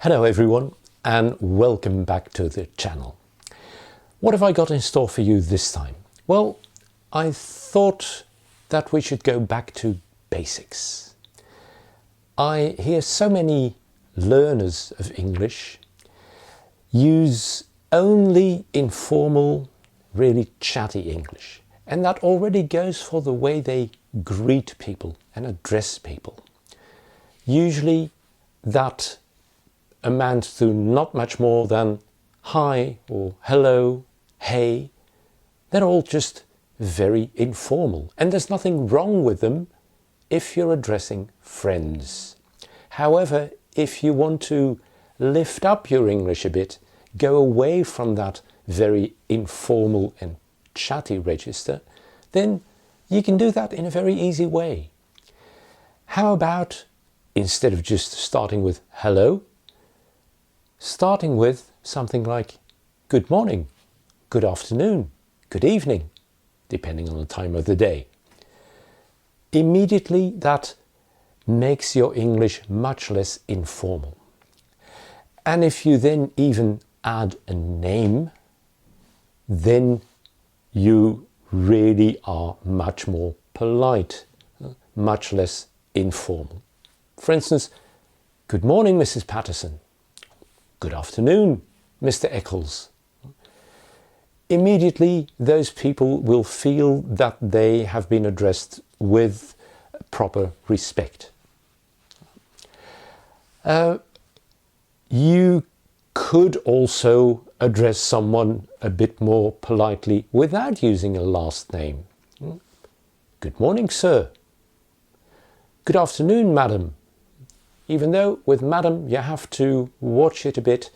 Hello everyone and welcome back to the channel. What have I got in store for you this time? Well, I thought that we should go back to basics. I hear so many learners of English use only informal, really chatty English, and that already goes for the way they greet people and address people. Usually that amounts to not much more than hi or hello, hey. They're all just very informal, and there's nothing wrong with them if you're addressing friends. However, if you want to lift up your English a bit, go away from that very informal and chatty register, then you can do that in a very easy way. How about, instead of just starting with hello, starting with something like good morning, good afternoon, good evening, depending on the time of the day. Immediately that makes your English much less informal. And if you then even add a name, then you really are much more polite, much less informal. For instance, good morning, Mrs. Patterson. Good afternoon, Mr. Eccles. Immediately, those people will feel that they have been addressed with proper respect. You could also address someone a bit more politely without using a last name. Good morning, sir. Good afternoon, madam. Even though with madam you have to watch it a bit.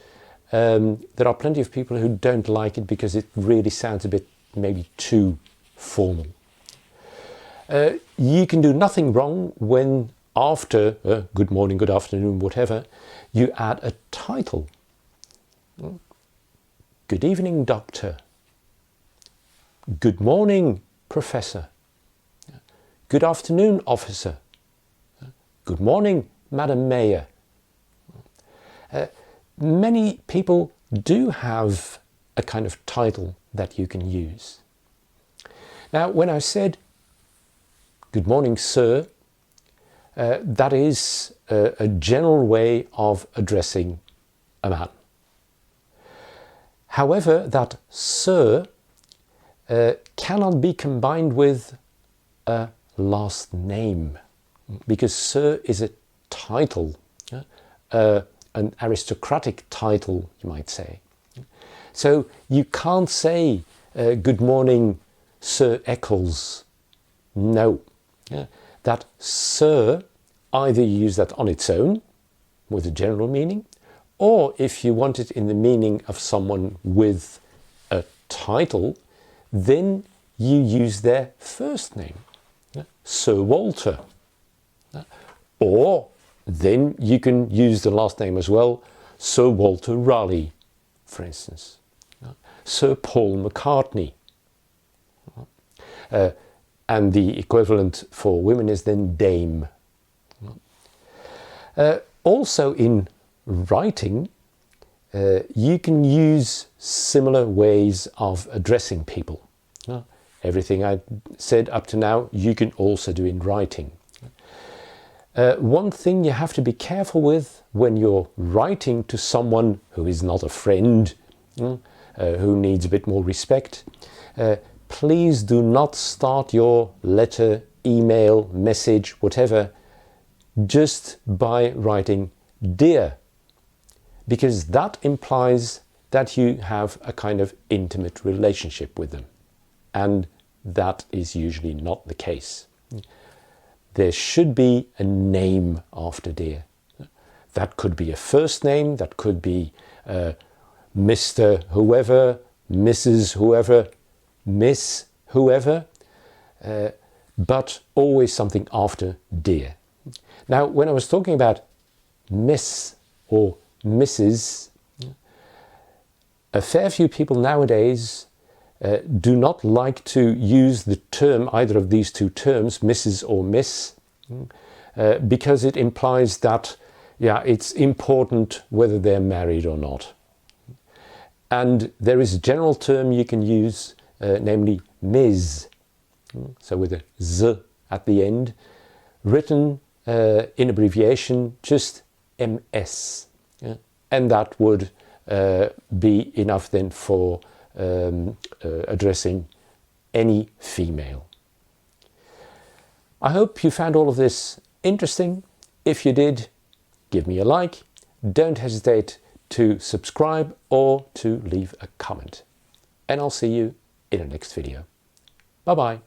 There are plenty of people who don't like it because it really sounds a bit maybe too formal. You can do nothing wrong when after good morning, good afternoon, whatever, you add a title. Good evening, doctor. Good morning, professor. Good afternoon, officer. Good morning, Madam Mayor. Many people do have a kind of title that you can use. Now, when I said good morning, sir, that is a general way of addressing a man. However, that sir cannot be combined with a last name, because sir is a title, an aristocratic title, you might say. So you can't say good morning, Sir Eccles. No. That sir, either you use that on its own with a general meaning, or if you want it in the meaning of someone with a title, then you use their first name, Sir Walter. Or then you can use the last name as well, Sir Walter Raleigh, for instance. Sir Paul McCartney. And the equivalent for women is then Dame. Also in writing, you can use similar ways of addressing people. Everything I said up to now, you can also do in writing. One thing you have to be careful with when you're writing to someone who is not a friend, who needs a bit more respect, please do not start your letter, email, message, whatever, just by writing dear, because that implies that you have a kind of intimate relationship with them, and that is usually not the case. There should be a name after dear. That could be a first name, that could be Mr. whoever, Mrs. whoever, Miss whoever, but always something after dear. Now, when I was talking about Miss or Mrs., a fair few people nowadays do not like to use the term, either of these two terms, Mrs. or Miss, because it implies that yeah, it's important whether they're married or not. And there is a general term you can use, namely mes, so with a z at the end, written in abbreviation just ms. Yeah? And that would be enough then for addressing any female. I hope you found all of this interesting. If you did, give me a like. Don't hesitate to subscribe or to leave a comment. And I'll see you in the next video. Bye bye.